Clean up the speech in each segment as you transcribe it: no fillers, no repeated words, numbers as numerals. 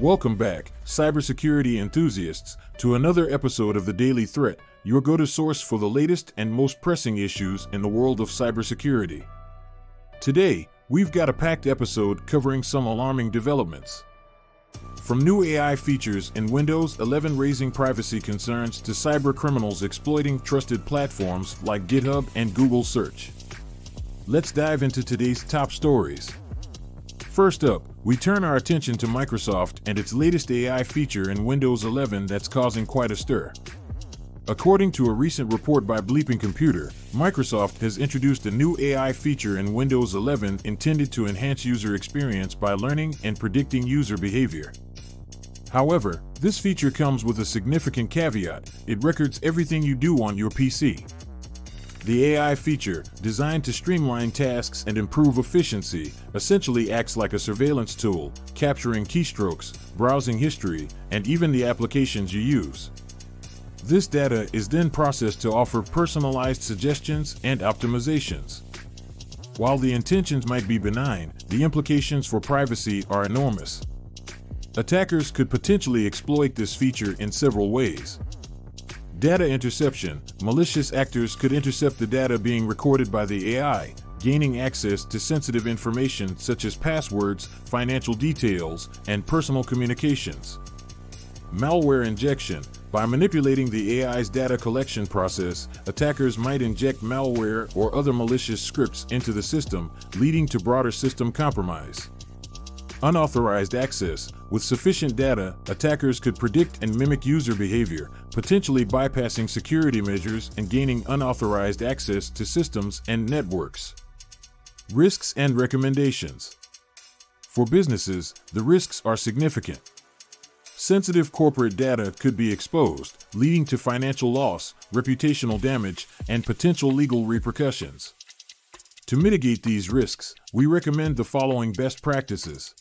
Welcome back, cybersecurity enthusiasts, to another episode of The Daily Threat, your go-to source for the latest and most pressing issues in the world of cybersecurity. Today, we've got a packed episode covering some alarming developments. From new AI features in Windows 11 raising privacy concerns to cyber criminals exploiting trusted platforms like GitHub and Google Search. Let's dive into today's top stories. First up, we turn our attention to Microsoft and its latest AI feature in Windows 11 that's causing quite a stir. According to a recent report by Bleeping Computer, Microsoft has introduced a new AI feature in Windows 11 intended to enhance user experience by learning and predicting user behavior. However, this feature comes with a significant caveat: it records everything you do on your PC. The AI feature, designed to streamline tasks and improve efficiency, essentially acts like a surveillance tool, capturing keystrokes, browsing history, and even the applications you use. This data is then processed to offer personalized suggestions and optimizations. While the intentions might be benign, the implications for privacy are enormous. Attackers could potentially exploit this feature in several ways. Data interception: malicious actors could intercept the data being recorded by the AI, gaining access to sensitive information such as passwords, financial details, and personal communications. Malware injection: by manipulating the AI's data collection process, attackers might inject malware or other malicious scripts into the system, leading to broader system compromise. Unauthorized access: with sufficient data, attackers could predict and mimic user behavior, potentially bypassing security measures and gaining unauthorized access to systems and networks. Risks and recommendations. For businesses, the risks are significant. Sensitive corporate data could be exposed, leading to financial loss, reputational damage, and potential legal repercussions. To mitigate these risks, we recommend the following best practices.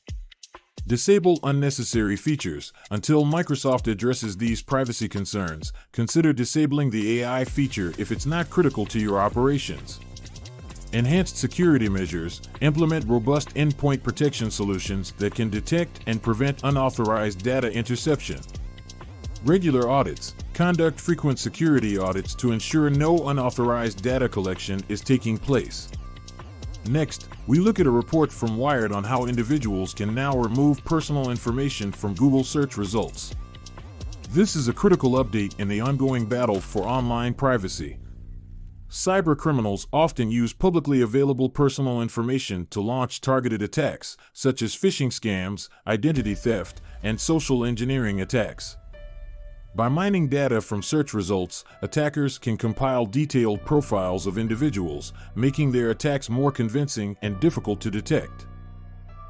Disable unnecessary features. Until Microsoft addresses these privacy concerns, consider disabling the AI feature if it's not critical to your operations. Enhanced security measures: implement robust endpoint protection solutions that can detect and prevent unauthorized data interception. Regular audits: conduct frequent security audits to ensure no unauthorized data collection is taking place. Next, we look at a report from Wired on how individuals can now remove personal information from Google search results. This is a critical update in the ongoing battle for online privacy. Cyber criminals often use publicly available personal information to launch targeted attacks, such as phishing scams, identity theft, and social engineering attacks. By mining data from search results, attackers can compile detailed profiles of individuals, making their attacks more convincing and difficult to detect.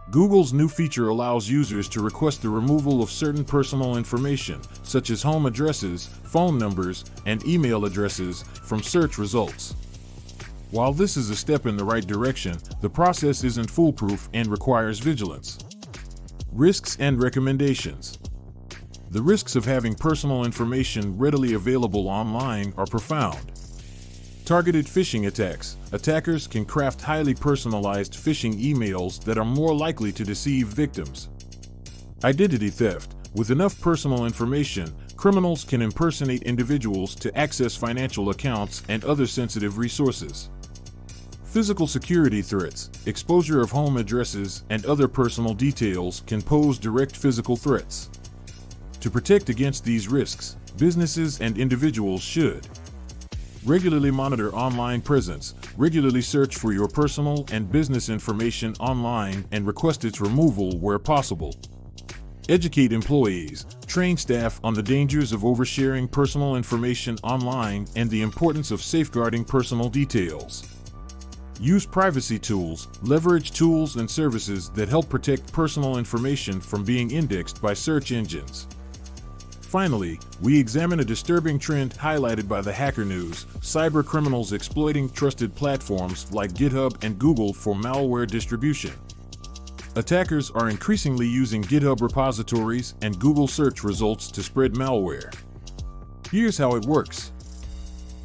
Google's new feature allows users to request the removal of certain personal information, such as home addresses, phone numbers, and email addresses, from search results. While this is a step in the right direction, the process isn't foolproof and requires vigilance. Risks and recommendations. The risks of having personal information readily available online are profound. Targeted phishing attacks: attackers can craft highly personalized phishing emails that are more likely to deceive victims. Identity theft: with enough personal information, criminals can impersonate individuals to access financial accounts and other sensitive resources. Physical security threats: exposure of home addresses and other personal details can pose direct physical threats. To protect against these risks, businesses and individuals should regularly monitor online presence, regularly search for your personal and business information online and request its removal where possible. Educate employees, train staff on the dangers of oversharing personal information online and the importance of safeguarding personal details. Use privacy tools: leverage tools and services that help protect personal information from being indexed by search engines. Finally, we examine a disturbing trend highlighted by the Hacker News: cyber criminals exploiting trusted platforms like GitHub and Google for malware distribution. Attackers are increasingly using GitHub repositories and Google search results to spread malware. Here's how it works.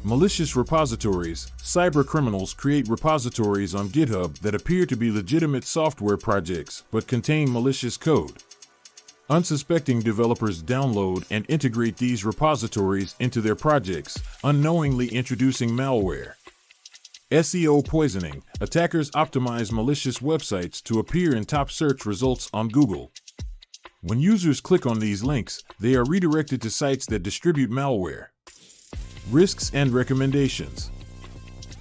Malicious repositories: cyber criminals create repositories on GitHub that appear to be legitimate software projects but contain malicious code. Unsuspecting developers download and integrate these repositories into their projects, unknowingly introducing malware. SEO poisoning. Attackers optimize malicious websites to appear in top search results on Google. When users click on these links, they are redirected to sites that distribute malware. Risks and recommendations.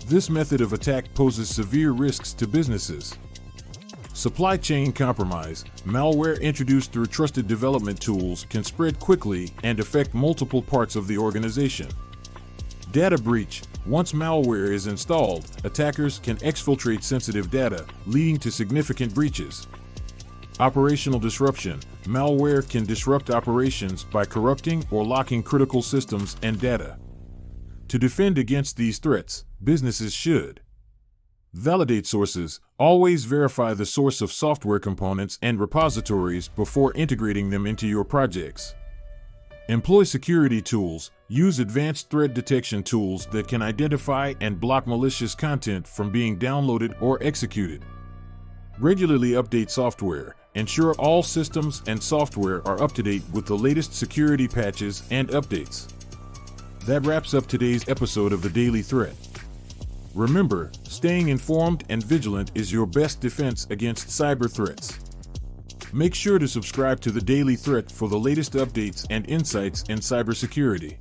This method of attack poses severe risks to businesses. Supply chain compromise. Malware introduced through trusted development tools can spread quickly and affect multiple parts of the organization. Data breach. Once malware is installed, attackers can exfiltrate sensitive data, leading to significant breaches. Operational disruption. Malware can disrupt operations by corrupting or locking critical systems and data. To defend against these threats, businesses should validate sources. Always verify the source of software components and repositories before integrating them into your projects. Employ security tools. Use advanced threat detection tools that can identify and block malicious content from being downloaded or executed. Regularly update software. Ensure all systems and software are up to date with the latest security patches and updates. That wraps up today's episode of the Daily Threat. Remember, staying informed and vigilant is your best defense against cyber threats. Make sure to subscribe to the Daily Threat for the latest updates and insights in cybersecurity.